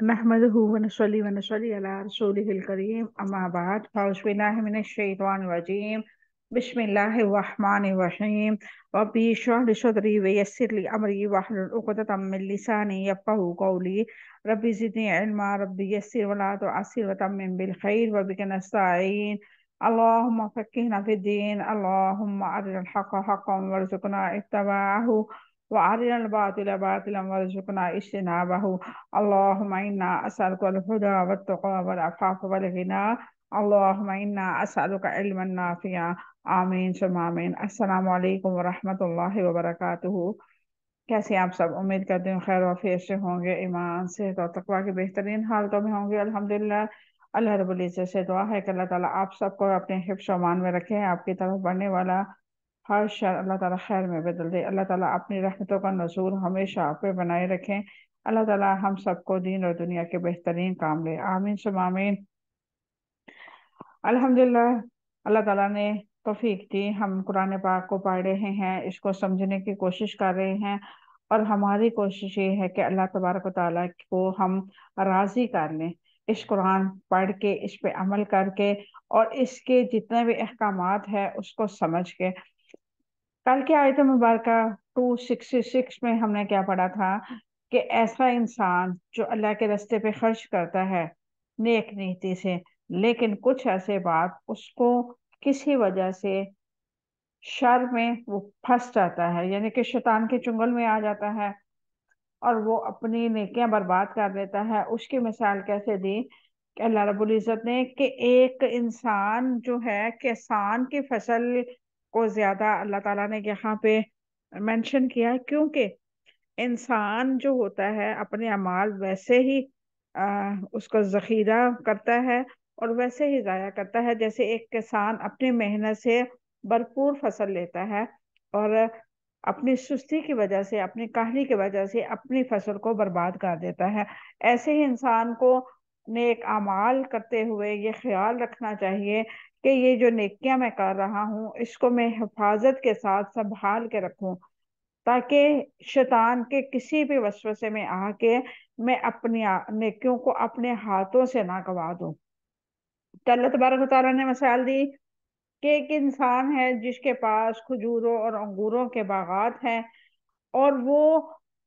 नहमदुहु व नसल्ली अला रसूलिहिल करीम अम्मा बाद फ़अऊज़ु बिल्लाहि मिनश शैतानिर रजीम बिस्मिल्लाहिर रहमानिर रहीम रब्बी इश्रह ली सदरी व यस्सिर ली अमरी वहलुल उक़दतम मिन लिसानी यफ़क़हू क़ौली रब्बी ज़िदनी इल्मा रब्बी यस्सिर व ला तुअस्सिर व तम्मिम बिल खैर व बिका नस्ताईन अल्लाहुम्मा फ़क़्क़िहना फ़िद्दीन अल्लाहुम्मा अरिनल हक़्क़ हक़्क़न वरज़ुक़ना इत्तिबाअहू व अरिनल बातिला बातिलन वरज़ुक़ना इज्तिनाबहू अल्लाहुम्मा इन्ना असअलुकल हुदा वत्तक़ा वल अफ़ाफ़ वल गिना अल्लाहुम्मा इन्ना असअलुका इल्मन नाफ़िआ आमीन सुम्मा आमीन। अस्सलामु अलैकुम व रहमतुल्लाहि व बरकातुहू। कैसे हैं आप सब? उम्मीद करते हैं खैर वाफियत से होंगे, ईमान सेहत और तकवा के बेहतरीन हालतों में होंगे। अल्हम्दुलिल्लाह। अल्लाह रब्बुल इज़्ज़त से दुआ है कि अल्लाह ताला आप सबको अपने हिफ्ज़ व अमान में रखे। आपकी तरफ बढ़ने वाला हर शर अल्लाह ताला खैर में बदल दे। अल्लाह ताला अपनी रहमतों का नज़ूर हमेशा आप पे बनाए रखें। अल्लाह ताला हम सबको दीन और दुनिया के बेहतरीन काम ले, आमीन सुम्मा आमीन। अल्हम्दुलिल्लाह, अल्लाह ताला ने तौफीक दी, हम कुरान पाक को पढ़ रहे हैं, इसको समझने की कोशिश कर रहे हैं और हमारी कोशिश ये है कि अल्लाह तबारक व तआला को हम राज़ी कर लें। इस कुरान पढ़ के, इस पे अमल करके और इसके जितने भी अहकामात है उसको समझ के। कल की आयत मुबारक 266 में हमने क्या पढ़ा था कि ऐसा इंसान जो अल्लाह के रास्ते पे खर्च करता है नेक नीति से, लेकिन कुछ ऐसे बाद उसको किसी वजह से शर में वो फंस जाता है, यानी कि शैतान के चुंगल में आ जाता है और वो अपनी नेकियां बर्बाद कर देता है। उसकी मिसाल कैसे दी कि अल्लाह रब्बुल इज़्ज़त ने कि एक इंसान जो है किसान की फसल को ज्यादा अल्लाह ताला ने यहाँ पे मेंशन किया है, क्योंकि इंसान जो होता है अपने अमाल वैसे ही उसका जखीरा करता है और वैसे ही जाया करता है जैसे एक किसान अपनी मेहनत से भरपूर फसल लेता है और अपनी सुस्ती की वजह से, अपनी काहली की वजह से अपनी फसल को बर्बाद कर देता है। ऐसे ही इंसान को नेक अमाल करते हुए ये ख्याल रखना चाहिए कि ये जो नेकियां मैं कर रहा हूँ इसको मैं हिफाजत के साथ संभाल के रखूं, ताकि शैतान के किसी भी वसवसे में आके मैं अपनी नेकियों को अपने हाथों से ना गवा दूं। तो अल्लाह तबारक व तआला ने मिसाल दी कि एक इंसान है जिसके पास खजूरों और अंगूरों के बागात हैं और वो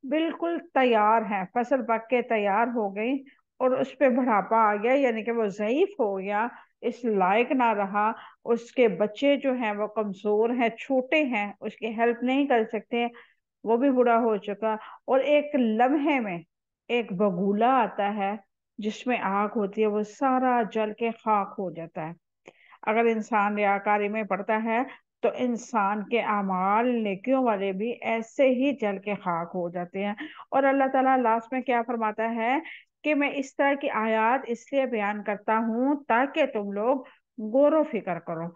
बिल्कुल तैयार है, फसल पक के तैयार हो गई और उस पे बुढ़ापा आ गया, यानी कि वो ज़ईफ हो गया, इस लायक ना रहा। उसके बच्चे जो हैं वो कमजोर हैं, छोटे हैं, उसकी हेल्प नहीं कर सकते, वो भी बूढ़ा हो चुका। और एक लम्हे में एक बगुला आता है जिसमें आग होती है, वो सारा जल के खाक हो जाता है। अगर इंसान रियाकारी में पड़ता है तो इंसान के अमाल नेकियों वाले भी ऐसे ही जल के खाक हो जाते हैं। और अल्लाह ताला लास्ट में क्या फरमाता है कि मैं इस तरह की आयत इसलिए बयान करता हूँ ताकि तुम लोग गौर फिक्र करो।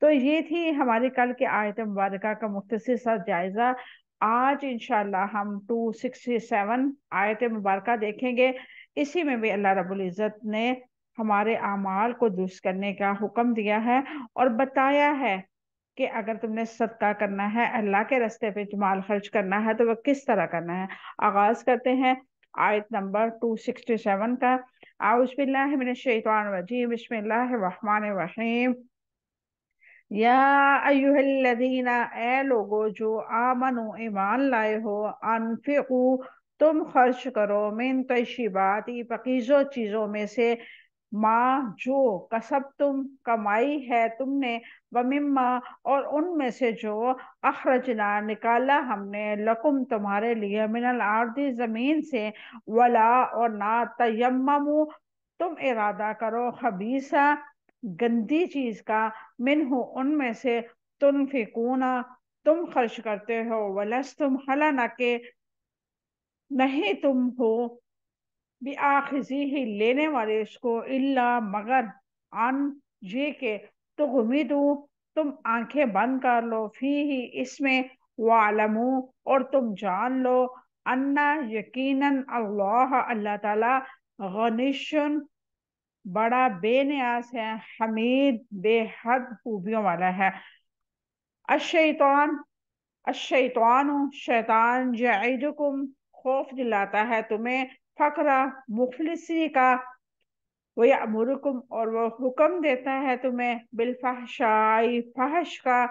तो ये थी हमारी कल की आयत मुबारक का मुख्तसर सा जायजा। आज इंशाल्लाह हम 267 आयत मुबारक देखेंगे। इसी में भी अल्लाह रब्बुल इज़्ज़त ने हमारे अमाल को दुरुस्त करने का हुक्म दिया है और बताया है कि अगर तुमने सदका करना है, अल्लाह के रास्ते पे माल खर्च करना है, तो वह किस तरह करना है। आगाज करते हैं आयत नंबर 267 का। आउज़ बिल्लाहि मिनश शैतानिर रजीम, बिस्मिल्लाहिर रहमानिर रहीम। या अय्युहल्लज़ीना, ए लोगो जो आमनु ईमान लाए हो, अनफिकू, तुम खर्च करो, मिन तय्यिबाती, पाकीज़ो चीजों में से, माँ जो कसब तुम कमाई है तुमने, वमिम्मा, और उनमें से जो अखरजना निकाला हमने, लकुम तुम्हारे लिए, मिनल आर्दी जमीन से, वला और ना तयम्ममु, तुम इरादा करो, खबीसा गंदी चीज का, मिनहु उनमें से, तुनफिकूना तुम खर्च करते हो, वलस तुम हलाना के नहीं तुम हो, बेआखिजी ही लेने वाले इसको, इल्ला मगर, अन ये के, तो उम्मीदू तुम आंखें बंद कर लो, फी ही इसमें, वालमू और तुम जान लो, अन्ना यकीनन अल्लाह अल्लाह ताला, गनिशन बड़ा बेनियाज है, हमीद बेहद खूबियों वाला है। अशैतान, अशैतान शैतान, यईदुकुम खौफ दिलाता है तुम्हें, फकरा मुफलिसी का, वो यअमुरुकुम और वो हुक्म देता है तुम्हें बिलफहशाई फहश का,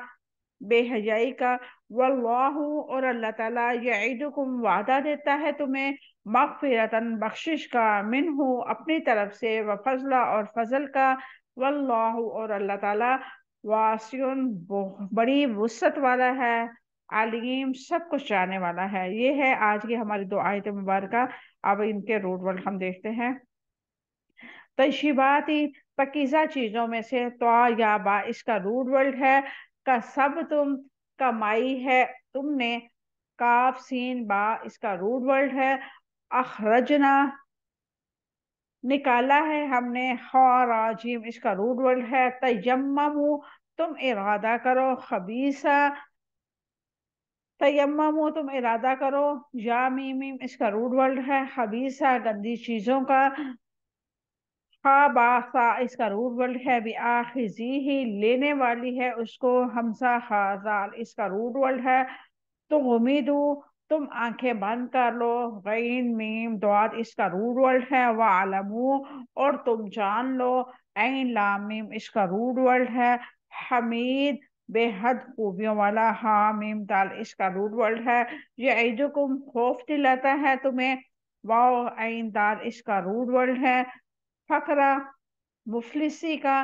बेहयाई का, वल्लाहु और अल्लाह ताला यईदुकुम वादा देता है तुम्हें मगफिरतन बख्शिश का, मिन्हु अपनी तरफ से, व फजला और फजल का, वल्लाहु और अल्लाह ताला वासिउन बड़ी वुसअत वाला है, अलीम सब कुछ जानने वाला है। ये है आज की हमारी दो आयत मुबारक। अब इनके रूट वर्ड हम देखते हैं। तशरीबाती पकीज़ा चीजों में से तो या बा इसका रूट वर्ड है। का सब तुम, कमाई है तुमने, काफ सीन बा इसका रूट वर्ड है। अखरजना निकाला है हमने, खराजिम इसका रूट वर्ड है। तयम्ममु तुम इरादा करो, खबीसा तयम्ममु तुम इरादा करो, या मीम इसका रूट वर्ड है। खबीसा गंदी चीजों का। बासा इसका रूट वर्ड है। भी आखिजी ही लेने वाली है उसको, हमसा खाजाल इसका रूट वर्ड है। तो उम्मीदू तुम आंखें बंद कर लो, गैन मीम द्वाद इसका रूट वर्ड है। व आलमू और तुम जान लो, ऐन लाम मीम इसका रूट वर्ड है। हमीद बेहद खूबियों वाला, मीम दाल इसका रूट वर्ड है। ये ईदुकुम खौफ दिलाता है तुम्हें, वाओ ऐन दाल इसका रूट वर्ड है। फकरा मुफलिसी का,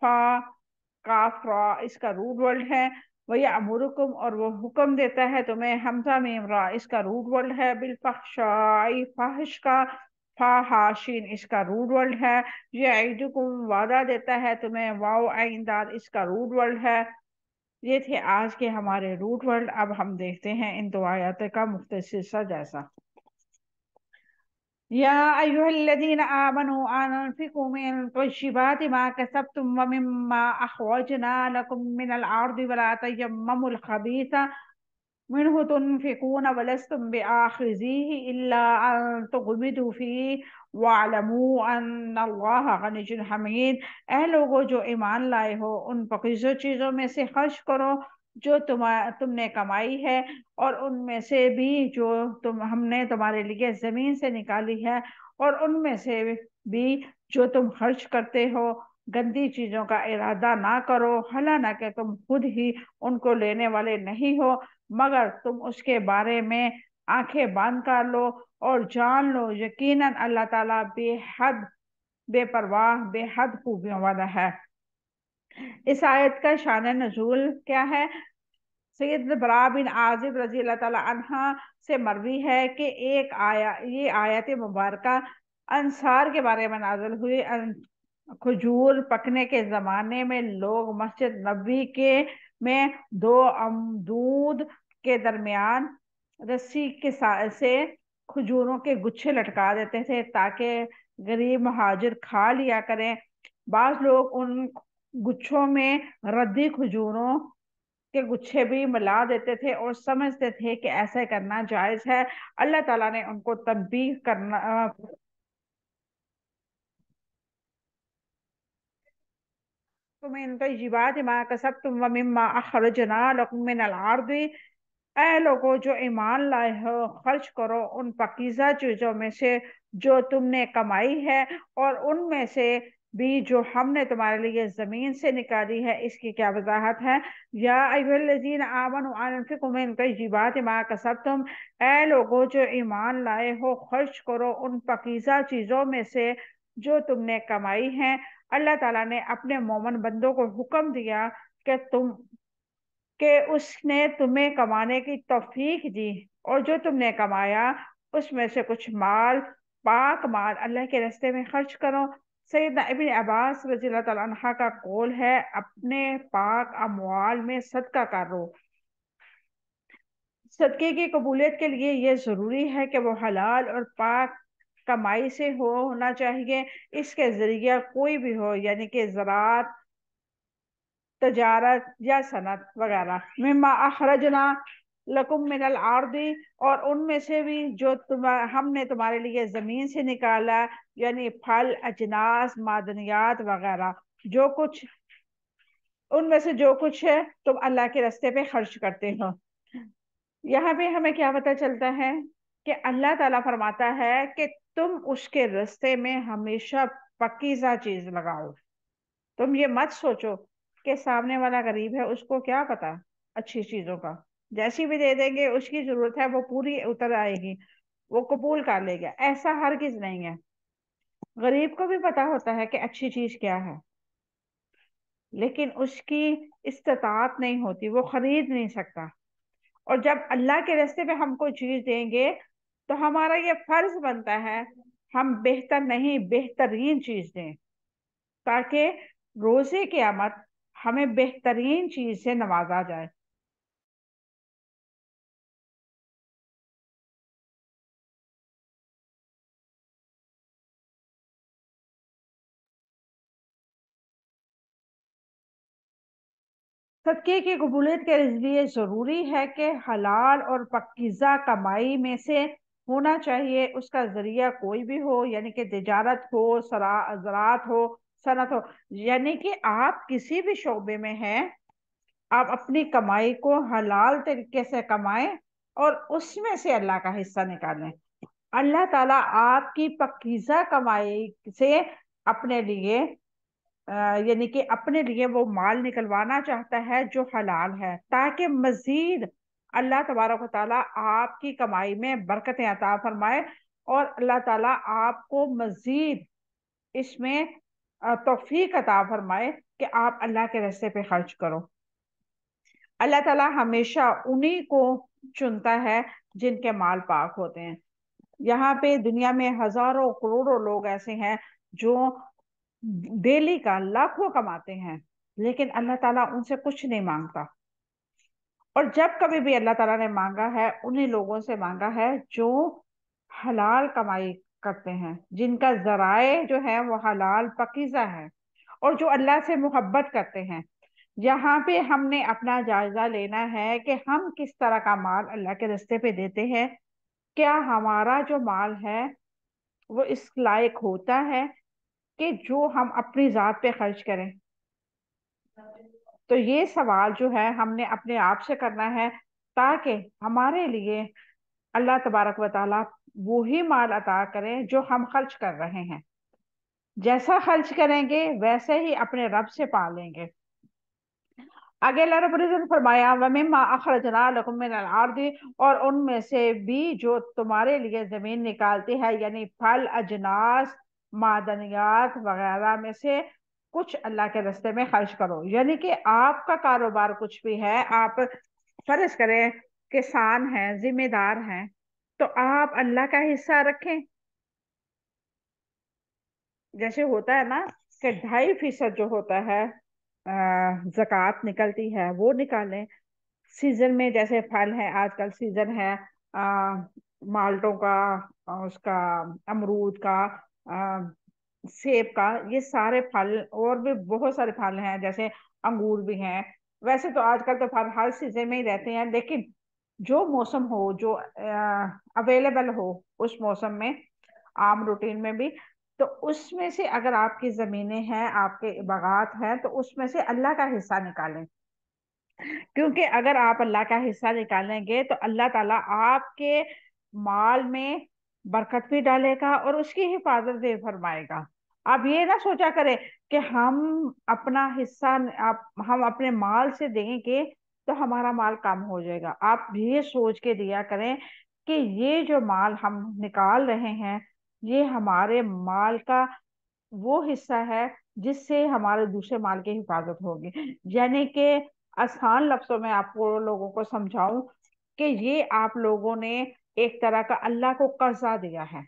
फा काफ रा इसका रूट वर्ड है। वही अमुरुकुम और वो हुक्म देता है तुम्हें, हमजा मीम रा इसका रूट वर्ड है। बिलफहशाई फाहिश का, फा हाशिन इसका रूट वर्ड है। ये ईदुकुम वादा देता है तुम्हें, वाओ ऐन दाल इसका रूट वर्ड है। ये थे आज के हमारे रूट वर्ड। अब हम देखते हैं इन दो आयत का मुख्तसर सा जैसा। या अय्युहल्लज़ीन आमनू अनफिकू मिन तय्यिबाति मा कसब्तुम व मिम्मा अखरजना लकुम मिनल अर्दि वला तयम्ममुल खबीसा मिन्हु तुनफिकून वलस्तुम बिआखिज़ीहि इल्ला अन तुग़मिदू फीहि वअलमू अन्नल्लाह गनिय्युन हमीद। ऐ लोगो जो ईमान लाए हो, उन पाकीज़ा चीज़ों में से खर्च करो जो तुमने कमाई है, और उनमें से भी जो हमने तुम्हारे लिए जमीन से निकाली है, और उनमें से भी जो तुम खर्च करते हो। गंदी चीजों का इरादा ना करो, हालांकि तुम खुद ही उनको लेने वाले नहीं हो, मगर तुम उसके बारे में आंखें बंद कर लो और जान लो यकीनन अल्लाह ताला बेहद बेपरवाह बेहद खूबियों वाला है। इस आयत का शान नजूल क्या है? सैयद बरा बिन आजिब रजी अल्लाह ताला अन्हा से मरवी है कि ये आयत मुबारक अंसार के बारे में नाज़िल हुई। खजूर पकने के जमाने में लोग मस्जिद नबी के में दो अमदूद के दरमियान रस्सी के से खजूरों के गुच्छे लटका देते थे ताकि गरीब महाजिर खा लिया करें। बाज लोग उन गुच्छों में रद्दी खजूरों के गुच्छे भी मिला देते थे और समझते थे कि ऐसा करना जायज है। अल्लाह ताला ने उनको तंबीह करना तुम इन तय्यिबात मा कसब्तुम व मिम्मा अखरजना लकुम मिनल अर्दि। ऐ लोगों जो ईमान लाए हो, खर्च करो उन पाकीज़ा चीजों में से जो तुमने कमाई है, और उनमें से भी जो हमने तुम्हारे लिए जमीन से निकाली है। इसकी क्या वजाहत है? या अय्युहल्लज़ीना आमनू अनफिकू मिन तय्यिबाति मा कसब्तुम। ऐ लोगों जो ईमान लाए हो, खर्च करो उन पाकीज़ा चीजों में से जो तुमने कमाई है। अल्लाह ताला ने अपने मोमन बंदों को हुक्म दिया कि उसने तुम्हें कमाने की तौफीक दी, और जो तुमने कमाया उसमें से कुछ माल, पाक माल अल्लाह के रास्ते में खर्च करो। सैयदना इब्न अब्बास रज़ी अल्लाह तआला अन्हा का कौल है, अपने पाक अमवाल में सदका करो। सदके की कबूलियत के लिए यह जरूरी है कि वो हलाल और पाक कमाई से होना चाहिए। इसके जरिए कोई भी हो, यानी कि ज़राअत, तजारत या सनत वगैरह। मिम्मा अखरजना लकुम मिनल आर्दी और उनमें से भी जो हमने तुम्हारे लिए जमीन से निकाला, यानी फल, अजनास, मादनियात वगैरह। जो कुछ उनमें से जो कुछ है तुम अल्लाह के रास्ते पे खर्च करते हो। यहाँ पे हमें क्या पता चलता है? کہ اللہ تعالیٰ فرماتا ہے کہ تم اس کے راستے میں ہمیشہ پکیزہ چیز لگاؤ. تم یہ مت سوچو کہ سامنے والا غریب ہے، اس کو کیا پتا اچھی چیزوں کا، جیسی بھی دے دیں گے اس کی ضرورت ہے وہ پوری اتر آئے گی، وہ قبول کر لے گا. ایسا ہرگز نہیں ہے. غریب کو بھی پتا ہوتا ہے کہ اچھی چیز کیا ہے، لیکن اس کی استطاعت نہیں ہوتی، وہ خرید نہیں سکتا. اور جب اللہ کے راستے پہ ہم کوئی چیز دیں گے تو ہمارا یہ فرض بنتا ہے ہم بہتر نہیں بہترین چیز دیں، تاکہ روز قیامت ہمیں بہترین چیز سے نوازا جائے. صدقے کی قبولیت کے لیے ضروری ہے کہ حلال اور پاکیزہ کمائی میں سے ہونا چاہیے. اس کا ذریعہ کوئی بھی ہو، یعنی کہ تجارت ہو، زراعت ہو، صنعت ہو، یعنی کہ آپ کسی بھی شعبے میں ہیں، آپ اپنی کمائی کو حلال طریقے سے کمائیں اور اس میں سے اللہ کا حصہ نکالیں. اللہ تعالیٰ آپ کی پاکیزہ کمائی سے اپنے لیے یعنی کہ اپنے لیے وہ مال نکلوانا چاہتا ہے جو حلال ہے، تاکہ مزید اللہ تبارک و تعالیٰ آپ کی کمائی میں برکتیں عطا فرمائے اور اللہ تعالیٰ آپ کو مزید اس میں توفیق عطا فرمائے کہ آپ اللہ کے راستے پہ خرچ کرو. اللہ تعالیٰ ہمیشہ انہی کو چنتا ہے جن کے مال پاک ہوتے ہیں. یہاں پہ دنیا میں ہزاروں کروڑوں لوگ ایسے ہیں جو ڈیلی کا لاکھوں کماتے ہیں، لیکن اللہ تعالیٰ ان سے کچھ نہیں مانگتا. اور جب کبھی بھی اللہ تعالیٰ نے مانگا ہے انہی لوگوں سے مانگا ہے جو حلال کمائی کرتے ہیں، جن کا ذرائع جو ہے وہ حلال پاکیزہ ہے اور جو اللہ سے محبت کرتے ہیں. یہاں پہ ہم نے اپنا جائزہ لینا ہے کہ ہم کس طرح کا مال اللہ کے راستے پہ دیتے ہیں. کیا ہمارا جو مال ہے وہ اس لائق ہوتا ہے کہ جو ہم اپنی ذات پہ خرچ کریں؟ تو یہ سوال جو ہے ہم نے اپنے آپ سے کرنا ہے، تاکہ ہمارے لیے اللہ تبارک و تعالیٰ وہی مال عطا کریں جو ہم خرچ کر رہے ہیں. جیسا خرچ کریں گے ویسے ہی اپنے رب سے پا لیں گے. آگے اللہ رب العزت نے فرمایا وَمِمَّا أَخْرَجْنَا لَكُم مِّنَ الْأَرْضِ، اور ان میں سے بھی جو تمہارے لیے زمین نکالتی ہے، یعنی پھل، اجناس، معدنیات وغیرہ میں سے کچھ اللہ کے راستے میں خرچ کرو. یعنی کہ آپ کا کاروبار کچھ بھی ہے، آپ فرض کریں کسان ہیں، ذمہ دار ہیں، تو آپ اللہ کا حصہ رکھیں. جیسے ہوتا ہے نا کہ 2.5% جو ہوتا ہے زکوٰۃ نکلتی ہے وہ نکالیں. سیزن میں جیسے پھل ہے، آج کل سیزن ہے مالٹوں کا، اس کا امرود کا، سیب کا، یہ سارے پھل اور بھی بہت سارے پھل ہیں، جیسے انگور بھی ہیں. ویسے تو آج کل تو پھل ہر سیزن میں ہی رہتے ہیں، لیکن جو موسم ہو، جو اویلیبل ہو اس موسم میں، عام روٹین میں بھی، تو اس میں سے اگر آپ کی زمینیں ہیں، آپ کے باغات ہیں، تو اس میں سے اللہ کا حصہ نکالیں. کیونکہ اگر آپ اللہ کا حصہ نکالیں گے تو اللہ تعالیٰ آپ کے مال میں برکت بھی ڈالے گا اور اس کی حفاظت بھی فرمائے گا. آپ یہ نہ سوچا کریں کہ ہم اپنا حصہ ہم اپنے مال سے دیں گے تو ہمارا مال کم ہو جائے گا. آپ یہ سوچ کے دیا کریں کہ یہ جو مال ہم نکال رہے ہیں یہ ہمارے مال کا وہ حصہ ہے جس سے ہمارے دوسرے مال کی حفاظت ہوگی. یعنی کہ آسان لفظوں میں آپ کو لوگوں کو سمجھاؤں کہ یہ آپ لوگوں نے ایک طرح کا اللہ کو قرضہ دیا ہے،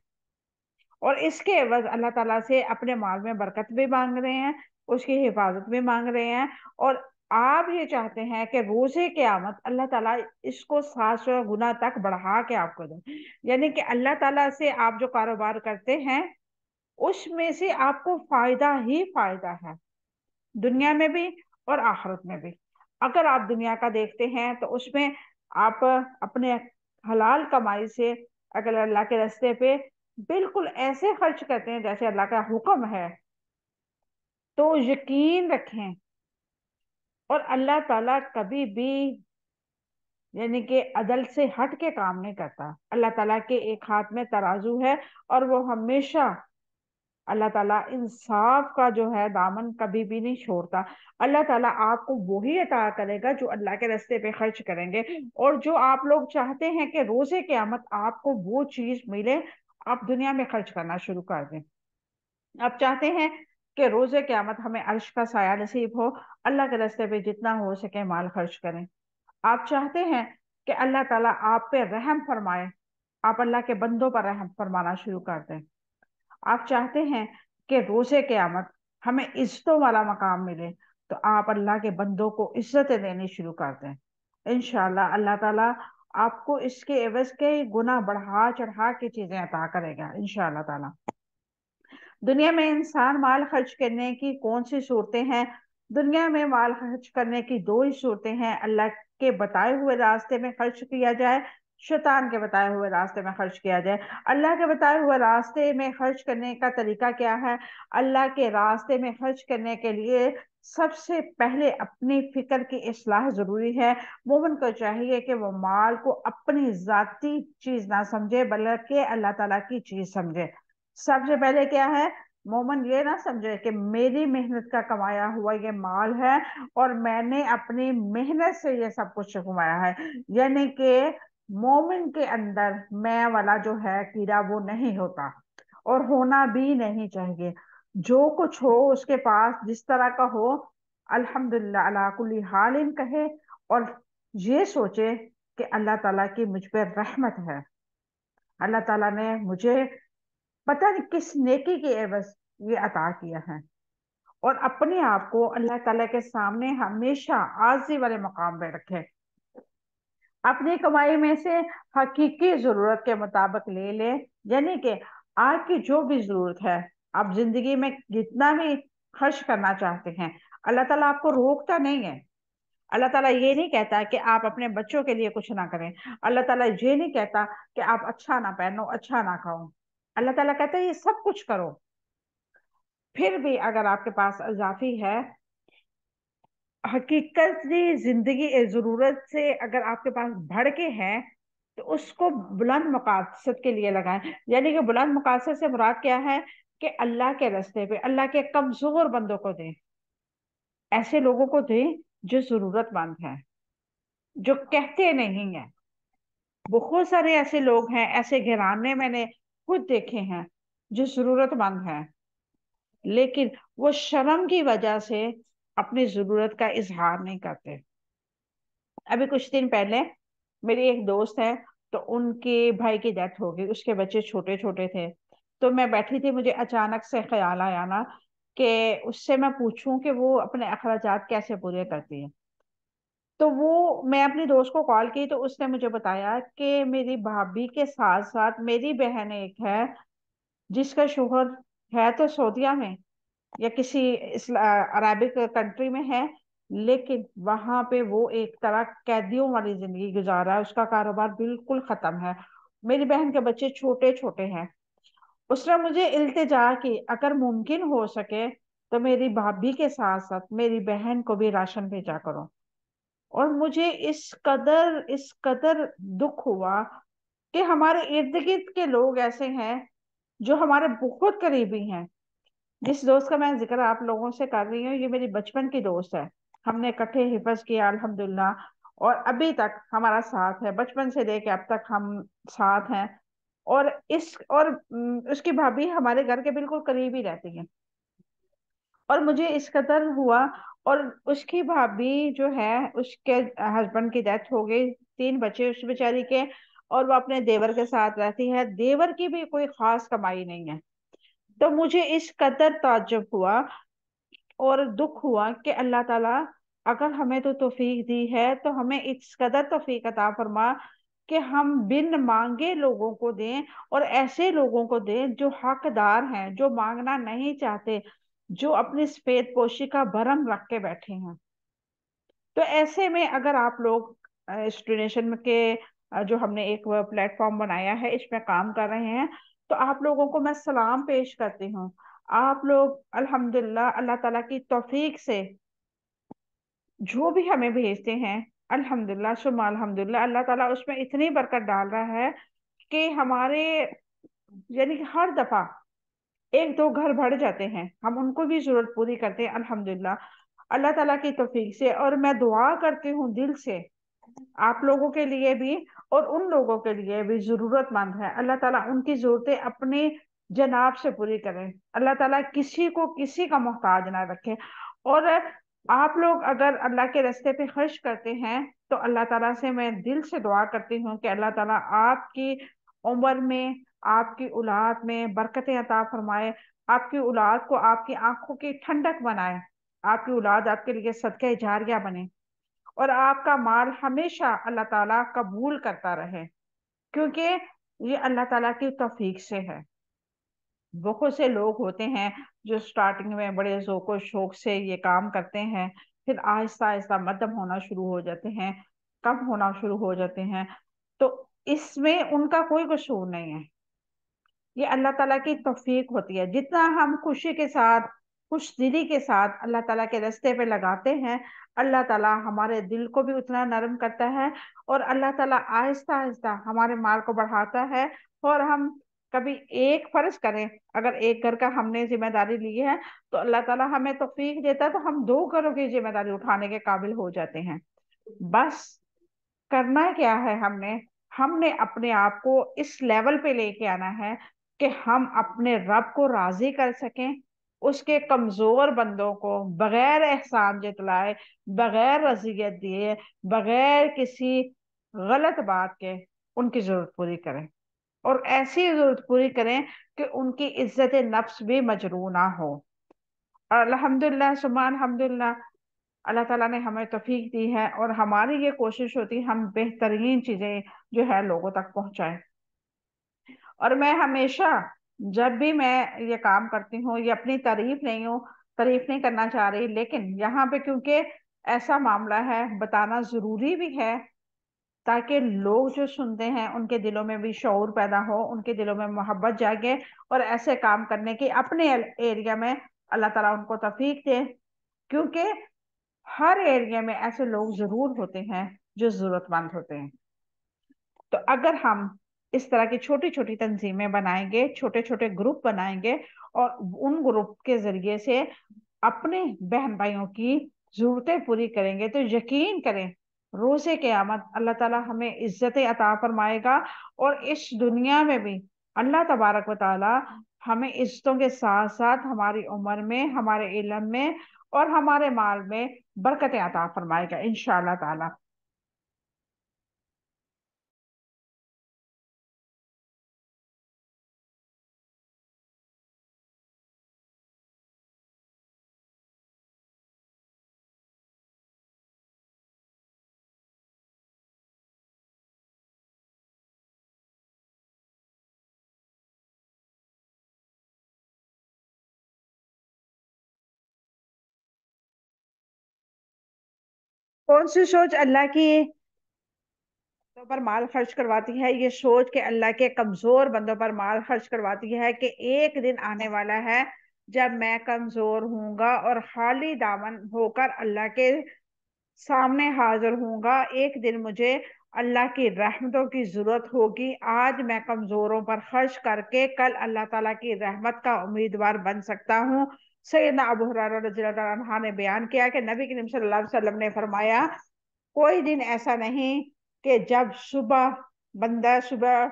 اور اس کے عوض اللہ تعالیٰ سے اپنے مال میں برکت بھی مانگ رہے ہیں، اس کی حفاظت بھی مانگ رہے ہیں. اور آپ یہ چاہتے ہیں کہ روز قیامت اللہ تعالیٰ اس کو 700 گنا تک بڑھا کے آپ کو دے. یعنی کہ اللہ تعالیٰ سے آپ جو کاروبار کرتے ہیں اس میں سے آپ کو فائدہ ہی فائدہ ہے، دنیا میں بھی اور آخرت میں بھی. اگر آپ دنیا کا دیکھتے ہیں تو اس میں آپ اپنے حلال کمائی سے اگر اللہ کے راستے پہ بالکل ایسے خرچ کرتے ہیں جیسے اللہ کا حکم ہے، تو یقین رکھیں اور اللہ تعالیٰ کبھی بھی यानी कि अदल से हट के काम नहीं करता। अल्लाह ताला के एक हाथ में तराजू है, और वो हमेशा, अल्लाह ताला इंसाफ का जो है दामन कभी भी नहीं छोड़ता। अल्लाह ताला आपको वही अता करेगा जो अल्लाह के रास्ते पे खर्च करेंगे। और जो आप लोग चाहते हैं कि रोजे क़यामत आपको वो चीज मिले, आप दुनिया में खर्च करना शुरू कर दें। आप चाहते हैं कि रोजे क़यामत हमें अर्श का साया नसीब हो, अल्लाह के रास्ते पे जितना हो सके माल खर्च करें। आप चाहते हैं कि अल्लाह ताला आप पे रहम फरमाए, आप अल्लाह के बंदों पर रहम फरमाना शुरू कर दें। आप चाहते हैं कि रोजे क़यामत हमें इज्जतों वाला मकाम मिले, तो आप अल्लाह के बंदों को इज्जतें देनी शुरू कर दें। इंशाअल्लाह अल्लाह ताला आपको इसके एवज के गुना बढ़ा चढ़ा के चीजें अता करेगा इंशाअल्लाह ताला। दुनिया में इंसान माल खर्च करने की कौन सी सूरतें हैं? दुनिया में माल खर्च करने की दो ही सूरतें हैं। अल्लाह के बताए हुए रास्ते में खर्च किया जाए, शैतान के बताए हुए रास्ते में खर्च किया जाए। अल्लाह के बताए हुए रास्ते में खर्च करने का तरीका क्या है? अल्लाह के रास्ते में खर्च करने के लिए सबसे पहले अपनी फिक्र की इस्लाह जरूरी है। मोमिन को चाहिए कि वो माल को अपनी जाती चीज ना समझे, बल्कि अल्लाह ताला की चीज समझे। सबसे पहले क्या है? मोमन ये ना समझे कि मेरी मेहनत का कमाया हुआ ये माल है, और मैंने अपनी मेहनत से ये सब कुछ कमाया है। यानी कि मोमिन के अंदर मैं वाला जो है कीड़ा वो नहीं होता, और होना भी नहीं चाहिए। जो कुछ हो उसके पास जिस तरह का हो, अल्हम्दुलिल्लाह अला कुल्ली हालिन कहे, और ये सोचे कि अल्लाह ताला की मुझ पर रहमत है। अल्लाह ताला ने मुझे पता नहीं किस नेकी के एवज ये अता किया है। और अपने आप को अल्लाह ताला के सामने हमेशा आजी वाले मकाम पे रखे। अपनी कमाई में से हकीकी जरूरत के मुताबिक ले ले। यानी कि आपकी जो भी जरूरत है, आप जिंदगी में जितना भी खर्च करना चाहते हैं, अल्लाह ताला आपको रोकता नहीं है। अल्लाह ताला ये नहीं कहता कि आप अपने बच्चों के लिए कुछ ना करें। अल्लाह ताला ये नहीं कहता कि आप अच्छा ना पहनो, अच्छा ना खाओ। अल्लाह ताला कहता है ये सब कुछ करो। फिर भी अगर आपके पास इजाफी है, हकीकती जिंदगी जरूरत से अगर आपके पास बढ़ के है, तो उसको बुलंद मकासद के लिए लगाएं। यानी कि बुलंद मकासद से मुराद क्या है? कि अल्लाह के रास्ते पे अल्लाह के कमजोर बंदों को दें, ऐसे लोगों को दें जो जरूरतमंद हैं, जो कहते नहीं है। बहुत सारे ऐसे लोग हैं, ऐसे घराने मैंने खुद देखे हैं जो जरूरतमंद हैं, लेकिन वो शर्म की वजह से अपनी जरूरत का इजहार नहीं करते। अभी कुछ दिन पहले मेरी एक दोस्त है, तो उनके भाई की डेथ हो गई, उसके बच्चे छोटे छोटे थे। तो मैं बैठी थी, मुझे अचानक से ख्याल आया ना कि उससे मैं पूछूं कि वो अपने अखराजात कैसे पूरे करती है। तो वो मैं अपनी दोस्त को कॉल की, तो उसने मुझे बताया कि मेरी भाभी के साथ साथ मेरी बहन एक है, जिसका शोहर है तो सऊदीया में या किसी अरबिक कंट्री में है, लेकिन वहां पे वो एक तरह कैदियों वाली जिंदगी गुजार रहा है। उसका कारोबार बिल्कुल खत्म है। मेरी बहन के बच्चे छोटे छोटे हैं। उसने मुझे इल्तिजा की, अगर मुमकिन हो सके तो मेरी भाभी के साथ साथ मेरी बहन को भी राशन भेजा करो। और मुझे इस कदर दुख हुआ कि हमारे इर्द गिर्द के लोग ऐसे हैं जो हमारे बहुत करीबी हैं। जिस दोस्त का मैं जिक्र आप लोगों से कर रही हूँ, ये मेरी बचपन की दोस्त है। हमने इकट्ठे हिफज किया अल्हम्दुलिल्लाह, और अभी तक हमारा साथ है, बचपन से लेके अब तक हम साथ हैं। उसकी भाभी हमारे घर के बिल्कुल करीब ही रहती है। और मुझे इस कदर हुआ। और उसकी भाभी जो है, उसके हस्बैंड की डेथ हो गई, 3 बच्चे उस बेचारी के, और वो अपने देवर के साथ रहती है। देवर की भी कोई खास कमाई नहीं है। तो मुझे इस कदर ताज्जुब हुआ और दुख हुआ कि अल्लाह ताला, अगर हमें तो तौफीक दी है तो हमें इस कदर तौफीक अता फरमा कि हम बिन मांगे लोगों को दें, और ऐसे लोगों को दें जो हकदार हैं, जो मांगना नहीं चाहते, जो अपनी सफेद पोशी का भरम रख के बैठे हैं। तो ऐसे में अगर आप लोग इस डोनेशन के जो हमने एक प्लेटफॉर्म बनाया है, इसमें काम कर रहे हैं, तो आप लोगों को मैं सलाम पेश करती हूँ। आप लोग अल्हम्दुलिल्लाह अल्लाह ताला की तौफीक से जो भी हमें भेजते हैं, अल्हम्दुलिल्लाह सुम्मा अल्हम्दुलिल्लाह, अल्लाह ताला उसमें इतनी बरकत डाल रहा है कि हमारे, यानी कि हर दफा एक दो घर बढ़ जाते हैं, हम उनको भी जरूरत पूरी करते हैं अल्हम्दुलिल्लाह, अल्लाह ताला की तौफीक से। और मैं दुआ करती हूँ दिल से आप लोगों के लिए भी, और उन लोगों के लिए भी जरूरतमंद है, अल्लाह ताला उनकी जरूरतें अपने जनाब से पूरी करें। अल्लाह ताला किसी को किसी का मोहताज ना रखे। और आप लोग अगर अल्लाह के रास्ते पे खर्च करते हैं तो अल्लाह ताला से मैं दिल से दुआ करती हूँ कि अल्लाह ताला आपकी उम्र में, आपकी औलाद में बरकतें अता फरमाए, आपकी औलाद को आपकी आंखों की ठंडक बनाए, आपकी औलाद आपके लिए सदका जारिया बने, और आपका माल हमेशा अल्लाह ताला कबूल करता रहे, क्योंकि ये अल्लाह ताला की तौफीक से है। बहुत से लोग होते हैं जो स्टार्टिंग में बड़े ज़ोको शौक से ये काम करते हैं, फिर आहिस्ता आहिस्ता मध्यम होना शुरू हो जाते हैं, कम होना शुरू हो जाते हैं, तो इसमें उनका कोई कसूर नहीं है, ये अल्लाह ताला की तौफीक होती है। जितना हम खुशी के साथ, खुश दिली के साथ अल्लाह ताला के रास्ते पे लगाते हैं, अल्लाह ताला हमारे दिल को भी उतना नरम करता है, और अल्लाह ताला आहिस्ता आहिस्ता हमारे माल को बढ़ाता है। और हम कभी एक फर्ज करें, अगर एक घर का हमने जिम्मेदारी ली है, तो अल्लाह ताला हमें तौफीक देता है तो हम दो घरों की जिम्मेदारी उठाने के काबिल हो जाते हैं। बस करना क्या है, हमने हमने अपने आप को इस लेवल पे लेके आना है कि हम अपने रब को राजी कर सकें, उसके कमजोर बंदों को बगैर एहसान जतलाए, बगैर रजीयत दिए, बगैर किसी गलत बात के उनकी जरूरत पूरी करें, और ऐसी जरूरत पूरी करें कि उनकी इज्जत नफ्स भी मजरू ना हो। अल्हम्दुलिल्लाह सुभान अल्हम्दुलिल्लाह, अल्लाह ताला ने हमें तौफीक दी है, और हमारी ये कोशिश होती है हम बेहतरीन चीजें जो है लोगों तक पहुंचाएं। और मैं हमेशा, जब भी मैं ये काम करती हूँ, ये अपनी तारीफ नहीं करना चाह रही, लेकिन यहाँ पे क्योंकि ऐसा मामला है बताना जरूरी भी है, ताकि लोग जो सुनते हैं उनके दिलों में भी शऊर पैदा हो, उनके दिलों में मोहब्बत जागे, और ऐसे काम करने की अपने एरिया में अल्लाह ताला उनको तौफीक दे। क्योंकि हर एरिया में ऐसे लोग जरूर होते हैं जो जरूरतमंद होते हैं। तो अगर हम इस तरह की छोटी छोटी तंजीमें बनाएंगे, छोटे छोटे ग्रुप बनाएंगे, और उन ग्रुप के जरिए से अपने बहन भाइयों की जरूरतें पूरी करेंगे, तो यकीन करें रोजे क़यामत अल्लाह ताला हमें इज्जतें अता फरमाएगा, और इस दुनिया में भी अल्लाह तबारक व ताला हमें इज्जतों के साथ साथ हमारी उम्र में, हमारे इल्म में और हमारे माल में बरकतें अता फरमाएगा इंशाअल्लाह ताला। कौन सी सोच अल्लाह की बंदों पर माल खर्च करवाती है? ये सोच के अल्लाह के कमजोर बंदों पर माल खर्च करवाती है कि एक दिन आने वाला है जब मैं कमजोर हूंगा और खाली दामन होकर अल्लाह के सामने हाजिर हूंगा। एक दिन मुझे अल्लाह की रहमतों की जरूरत होगी। आज मैं कमजोरों पर खर्च करके कल अल्लाह ताला की रहमत का उम्मीदवार बन सकता हूँ। सैयदना अबू हुरैरा रज़ियल्लाहु अन्हु ने बयान किया कि नबी करीम सल्लल्लाहु अलैहि वसल्लम ने फरमाया, कोई दिन ऐसा नहीं कि जब बंदा सुबह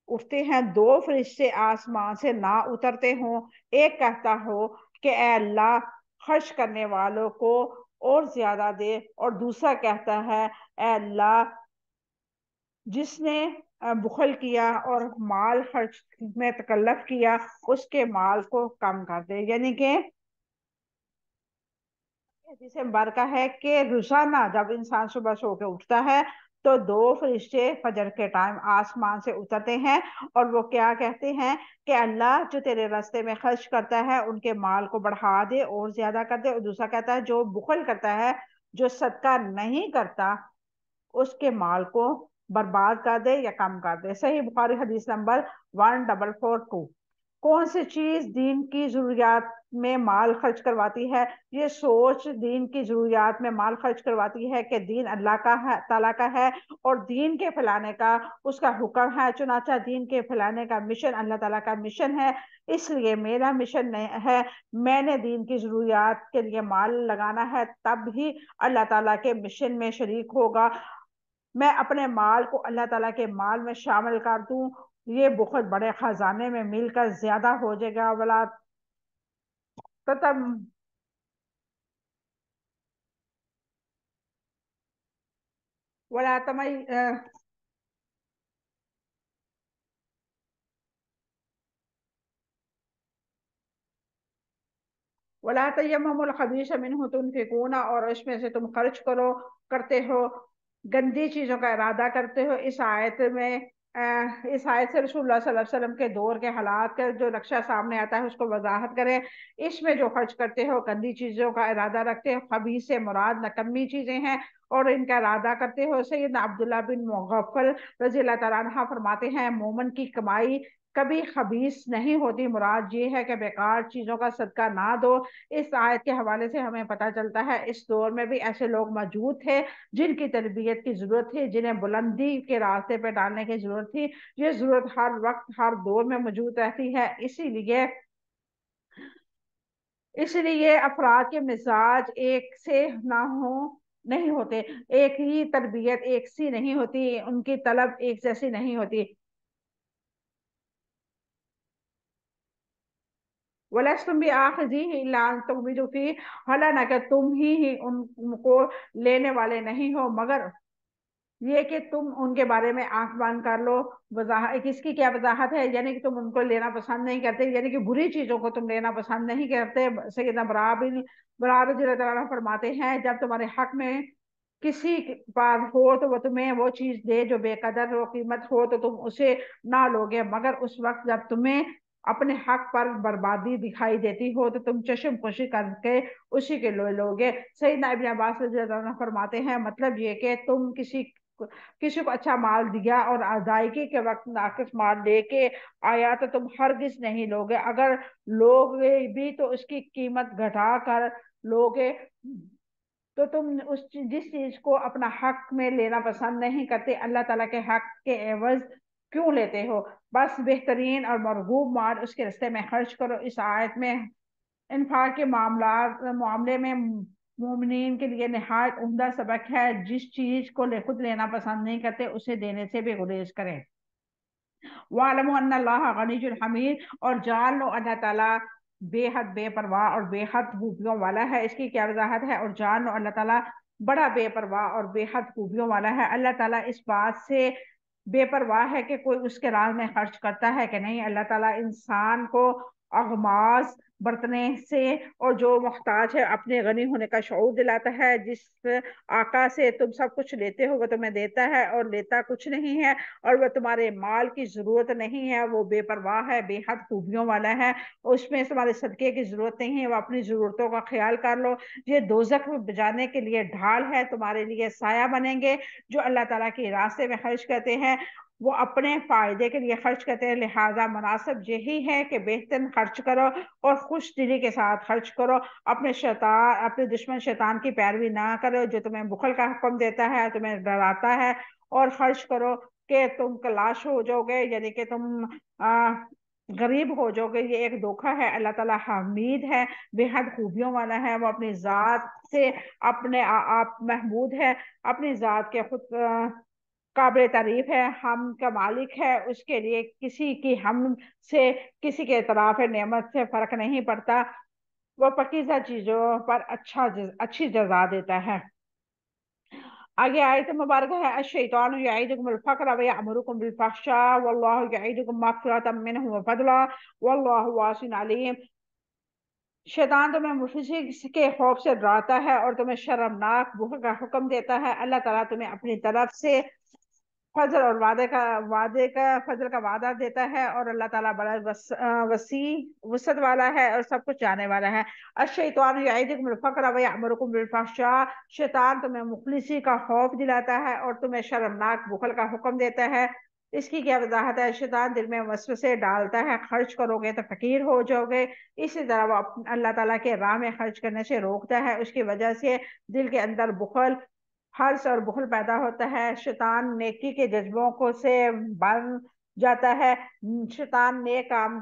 उठते हैं दो फरिश्ते आसमान से ना उतरते हों। एक कहता हो कि ए अल्लाह खर्च करने वालों को और ज्यादा दे, और दूसरा कहता है ए अल्लाह जिसने बुखल किया और माल खर्च में तकल्लफ किया उसके माल को कम कर दे। यानी कि जिसे बरका है कि रोजाना जब इंसान सुबह सो के उठता है तो दो फरिश्ते फजर के टाइम आसमान से उतरते हैं, और वो क्या कहते हैं कि अल्लाह जो तेरे रास्ते में खर्च करता है उनके माल को बढ़ा दे और ज्यादा कर दे। और दूसरा कहता है जो बुखल करता है, जो सदका नहीं करता, उसके माल को बर्बाद कर दे या कम कर दे। सही बुखारी हदीस नंबर 1442। کون سی چیز دین کی ضروریات میں مال خرچ کرواتی ہے؟ یہ سوچ دین کی ضروریات میں مال خرچ کرواتی ہے کہ دین اللہ کا ہے، تعالیٰ کا ہے، اور دین کے پھیلانے کا اس کا حکم ہے۔ چنانچہ دین کے پھیلانے کا مشن اللہ تعالیٰ کا مشن ہے، اس لیے میرا مشن ہے، میں نے دین کی ضروریات کے لیے مال لگانا ہے، تب ہی اللہ تعالیٰ کے مشن میں شریک ہوگا۔ میں اپنے مال کو اللہ تعالیٰ کے مال میں شامل کر دوں، یہ بہت بڑے خزانے میں مل کر زیادہ ہو جائے گا۔ تتم ولا تمی ولا تیمموا الخبیث منہ تنفقون، اور اس میں سے تم خرچ کرتے ہو، گندی چیزوں کا ارادہ کرتے ہو۔ اس آیت سے رسول اللہ صلی اللہ علیہ وسلم کے دور کے حالات کا جو نقشہ سامنے آتا ہے اس کو وضاحت کریں۔ اس میں جو خرچ کرتے ہو گندی چیزوں کا ارادہ رکھتے ہو، خبیث سے مراد نکمی چیزیں ہیں اور ان کا ارادہ کرتے ہو۔ سیدنا عبداللہ بن مغفل رضی اللہ تعالیٰ عنہ فرماتے ہیں، مومن کی کمائی کبھی خبیث نہیں ہوتی، مراد یہ ہے کہ بیکار چیزوں کا صدقہ نہ دو۔ اس آیت کے حوالے سے ہمیں پتہ چلتا ہے اس دور میں بھی ایسے لوگ موجود تھے جن کی تربیت کی ضرورت تھی، جنہیں بلندی کے راستے پہ ڈالنے کی ضرورت تھی۔ یہ ضرورت ہر وقت ہر دور میں موجود رہتی ہے، اسی لیے افراد کے مزاج ایک سے نہیں ہوتے، ایک ہی تربیت ایک سی نہیں ہوتی، ان کی طلب ایک جیسی نہیں ہوتی۔ وَلَسْتُمْ بِآخِذِيهِ إِلَّا أَن تُغْمِضُوا فِيهِ، حالانہ کہ تم ہی ان کو لینے والے نہیں ہو مگر یہ کہ تم ان کے بارے میں آنکھ بند کر لو۔ وضاحت اس کی کیا وضاحت ہے؟ یعنی کہ تم ان کو لینا پسند نہیں کرتے، یعنی کہ بری چیزوں کو تم لینا پسند نہیں کرتے۔ سیدنا براء رضی اللہ تعالیٰ عنہ فرماتے ہیں، جب تمہارے حق میں کسی پاس ہو تو وہ تمہیں وہ چیز دے جو بے قدر و قیمت ہو تو تم اسے نہ لوگے، مگر اس وقت جب تمہیں اپنے حق پر بربادی دکھائی دیتی ہو تو تم چشم پوشی کر کے اسی کے لوگے۔ سیدنا ابن عباس رضی اللہ عنہ فرماتے ہیں، مطلب یہ کہ تم کسی کو اچھا مال دیا اور ادائیگی کے وقت ناقص مال لے کے آیا تو تم ہرگز نہیں لوگے، اگر لوگ بھی تو اس کی قیمت گھٹا کر لوگے۔ تو تم جس چیز کو اپنا حق میں لینا پسند نہیں کرتے، اللہ تعالیٰ کے حق کے عوض کیوں لیتے ہو؟ بس بہترین اور مرغوب مال اس کے راستے میں خرچ کرو۔ اس آیت میں انفاق کے معاملے میں مومنین کے لیے نہایت عمدہ سبق ہے، جس چیز کو خود لینا پسند نہیں کرتے اسے دینے سے بھی گریز کریں۔ وَاعْلَمُوا أَنَّ اللَّهَ غَنِيٌّ حَمِيدٌ، اور جان لو اللہ تعالیٰ بے حد بے پرواہ اور بے حد خوبیوں والا ہے۔ اس کی کیا وضاحت ہے؟ اور جان لو اللہ تعالیٰ بڑا بے پرواہ اور بے حد خوبیوں والا ہے۔ اللہ تعالیٰ اس بات سے بے پرواہ ہے کہ کوئی اس کے راز میں خرچ کرتا ہے کہ نہیں۔ اللہ تعالیٰ انسان کو اغماض برتنے سے اور جو محتاج ہے اپنے غنی ہونے کا شعور دلاتا ہے۔ جس آقا سے تم سب کچھ لیتے ہو وہ تمہیں دیتا ہے اور لیتا کچھ نہیں ہے، اور وہ تمہارے مال کی ضرورت نہیں ہے، وہ بے پرواہ ہے، بے حد خوبیوں والا ہے، اس میں تمہارے صدقے کی ضرورت نہیں ہے، وہ اپنی ضرورتوں کا خیال کر لو۔ یہ دوزخ میں بجانے کے لیے ڈھال ہے، تمہارے لیے سایہ بنیں گے۔ جو اللہ تعالیٰ کے راستے میں خرچ کرتے ہیں وہ اپنے فائدے کے لیے خرچ کرتے ہیں، لہٰذا مناسب یہی ہے کہ بہتر خرچ کرو اور خوش دلی کے ساتھ خرچ کرو۔ اپنے دشمن شیطان کی پیروی نہ کرو جو تمہیں بخل کا حکم دیتا ہے، تمہیں ڈراتا ہے، اور خرچ کرو کہ تم کلاش ہو جاؤ گے، یعنی کہ تم غریب ہو جاؤ گے۔ یہ ایک دھوکہ ہے۔ اللہ تعالیٰ حمید ہے، بے حد خوبیوں والا ہے، وہ اپنی ذات سے اپنے آپ محمود ہے، اپنی ذات کے خود قابل تعریف ہے، ہم کا مالک ہے، اس کے لیے کسی کی ہم سے کسی کے اعتراف نعمت سے فرق نہیں پڑتا، وہ پاکیزہ چیزوں پر اچھی جزا دیتا ہے۔ آگے آیت مبارکہ ہے، الشیطان یعیدکم الفقر ویأمرکم بالفحشاء واللہ یعیدکم مغفرۃ منہ وفضلا واللہ واسع علیم۔ شیطان تمہیں مفلسی کے خوف سے ڈراتا ہے اور تمہیں شرمناک بخل کا حکم دیتا ہے۔ اللہ تعالیٰ تمہیں اپنی طرف سے فضل اور فضل کا وعدہ دیتا ہے، اور اللہ تعالیٰ بڑا وسیع وسعت والا ہے اور سب کچھ جانے والا ہے۔ الشیطان یعیدکم الفقر ویأمرکم بالفحشاء، شیطان تمہیں مفلسی کا خوف دلاتا ہے اور تمہیں شرمناک بخل کا حکم دیتا ہے۔ اس کی کیا وضاحت ہے؟ شیطان دل میں وسوسے ڈالتا ہے، خرچ کرو گے تو فقیر ہو جاؤ گے، اسی طرح وہ اللہ تعالیٰ کے راہ میں خرچ کرنے سے روکتا ہے، اس کی وجہ سے دل کے اندر بخل، حرص اور بخل پیدا ہوتا ہے، شیطان نیکی کے جذبوں کو سے بن جاتا ہے، شیطان نیک کام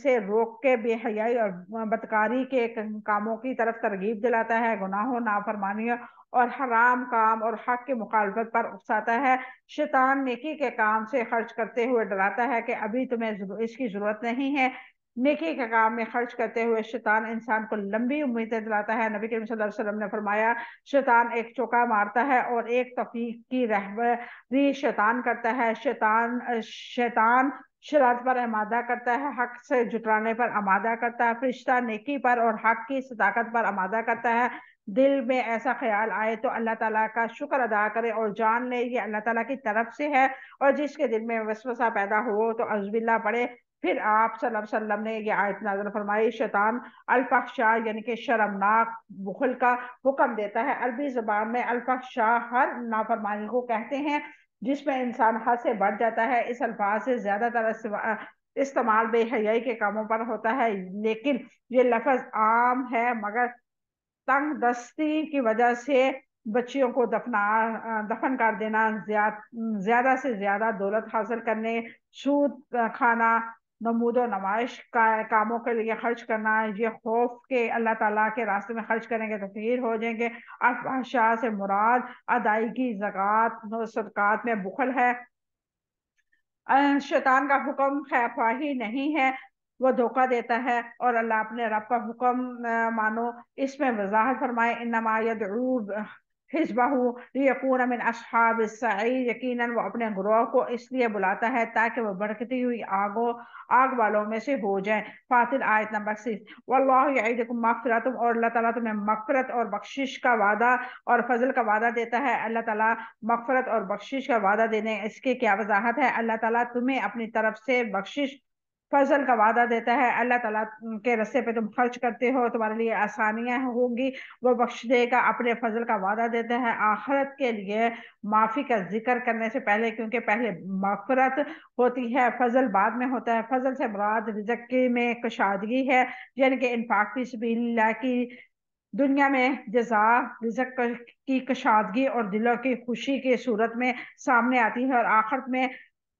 سے روک کے بے حیائی اور بدکاری کے کاموں کی طرف ترغیب دلاتا ہے، گناہوں، نافرمانیوں اور حرام کام اور حق کی مخالفت پر اکساتا ہے، شیطان نیکی کے کام سے خرچ کرتے ہوئے ڈراتا ہے کہ ابھی تمہیں اس کی ضرورت نہیں ہے، نیکی کے کام میں خرچ کرتے ہوئے شیطان انسان کو لمبی امیدیں دلاتا ہے، نبی کریم صلی اللہ علیہ وسلم نے فرمایا شیطان ایک چوکا مارتا ہے اور ایک توفیق کی رہبری شیطان کرتا ہے، شیطان شرارت پر آمادہ کرتا ہے، حق سے جٹلانے پر آمادہ کرتا ہے، فرشتہ نیکی پر اور حق کی صداقت پر آمادہ کرتا ہے، دل میں ایسا خیال آئے تو اللہ تعالیٰ کا شکر ادا کرے اور جان لے یہ اللہ تعالیٰ کی طرف سے ہے، اور جس کے دل میں وسوسہ پیدا ہو تو اعوذ باللہ پڑھے۔ پھر آپ صلی اللہ علیہ وسلم نے یہ آیت نازل فرمائی، شیطان الفحشاء یعنی کہ شرمناک بخل کا حکم دیتا ہے، عربی زبان میں الفحشاء ہر نافرمانی کو کہتے ہیں جس میں انسان حد سے بڑھ جاتا ہے، اس الفاظ سے زیادہ تر استعمال بے حیائی کے کاموں پر ہوتا ہے، لیکن یہ لفظ عام ہے، مگر تنگ دستی کی وجہ سے بچیوں کو دفن کر دینا، زیادہ سے زیادہ دولت حاصل کرنے، سود کھانا، نمود و نمائش کاموں کے لیے خرچ کرنا، یہ خوف کہ اللہ تعالیٰ کے راستے میں خرچ کریں گے تو فقیر ہو جائیں گے، الفحشاء سے مراد ادائیگی زکوٰۃ و صدقات میں بخل ہے، شیطان کا حکم خیر خواہی نہیں ہے، وہ دھوکہ دیتا ہے، اور اللہ اپنے رب کا حکم مانو، اس میں وضاحت فرمائے انما یدعو حزبہ لیکون من اصحاب السعیر، یقیناً وہ اپنے گروہ کو اس لیے بلاتا ہے تاکہ وہ بھڑکتی ہوئی آگ والوں میں سے ہو جائیں، فاطر آیت نمبر 6۔ واللہ یعیدکم مغفرۃ، اور اللہ تعالیٰ تمہیں مغفرت اور بخشش کا وعدہ اور فضل کا وعدہ دیتا ہے، اللہ تعالیٰ مغفرت اور بخشش کا وعدہ دینے، اس کی کیا وضاحت ہے؟ اللہ تعالیٰ تمہیں اپنی طرف سے بخشش فضل کا وعدہ دیتا ہے، اللہ تعالیٰ کے رستے پہ تم خرچ کرتے ہو، تمہارے لیے آسانیاں ہوں گی، وہ بخش دے گا، اپنے فضل کا وعدہ دیتا ہے آخرت کے لیے معافی کا ذکر کرنے سے پہلے، کیونکہ پہلے مغفرت ہوتی ہے، فضل بعد میں ہوتا ہے، فضل سے مراد رزق میں کشادگی ہے، یعنی کہ انفاق فی سبیل اللہ کی دنیا میں جزا رزق کی کشادگی اور دلوں کی خوشی کی صورت میں سامنے آتی ہے، اور آخرت میں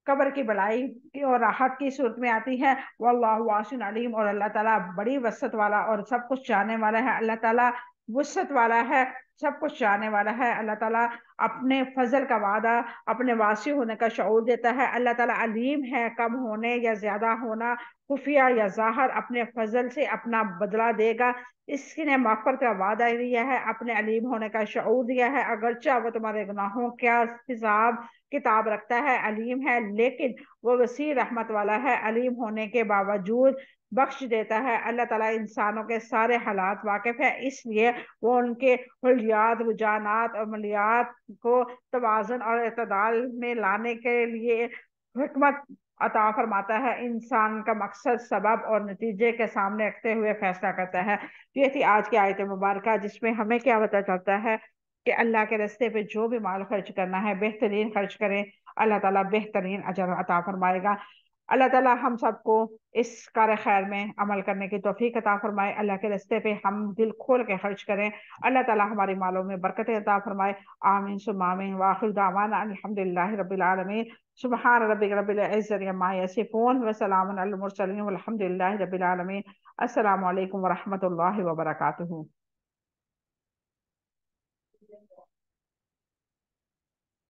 قبر کی بلائی اور راحت کی صورت میں آتی ہے، واللہ واسع علیم، اور اللہ تعالیٰ بڑی وسعت والا اور سب کچھ جاننے والا ہے، اللہ تعالیٰ وسعت والا ہے، سب کچھ جاننے والا ہے، اللہ تعالیٰ اپنے فضل کا وعدہ، اپنے واسع ہونے کا شعور دیتا ہے، اللہ تعالیٰ علیم ہے، کم ہونے یا زیادہ ہونا، خفیہ یا ظاہر، اپنے فضل سے اپنا بدلہ دے گا، اس نے مغفرت کا وعدہ دیا ہے، اپنے علیم ہونے کا شعور دیا ہے، اگرچہ وہ تمہارے گناہوں کا حساب کتاب رکھتا ہے، علیم ہے، لیکن وہ وسیع رحمت والا ہے، علیم ہونے کے باوجود بخش دیتا ہے، اللہ تعالیٰ انسانوں کے سارے حالات واقف ہے، اس لیے وہ ان کے حلیات، رجحانات اور عملیات کو توازن اور اعتدال میں لانے کے لیے حکمت عطا فرماتا ہے، انسان کا مقصد، سبب اور نتیجے کے سامنے رکھتے ہوئے فیصلہ کرتا ہے۔ یہ تھی آج کی آیت مبارکہ، جس میں ہمیں کیا پتہ چلتا ہے کہ اللہ کے راستے پہ جو بھی مال خرچ کرنا ہے بہترین خرچ کریں، اللہ تعالیٰ بہترین اجر عطا فرمائے گا، اللہ تعالیٰ ہم سب کو اس کار خیر میں عمل کرنے کی توفیق عطا فرمائے، اللہ کے راستے پہ ہم دل کھول کے خرچ کریں، اللہ تعالیٰ ہماری مالوں میں برکت عطا فرمائے، آمین ثم آمین، وآخر دعوانا الحمدللہ رب العالمین، سبحان ربک رب العزت عما یصفون وسلام علی المرسلین والحمدللہ رب العالمین، السلام علیکم ورحمۃ اللہ وبرکاتہ۔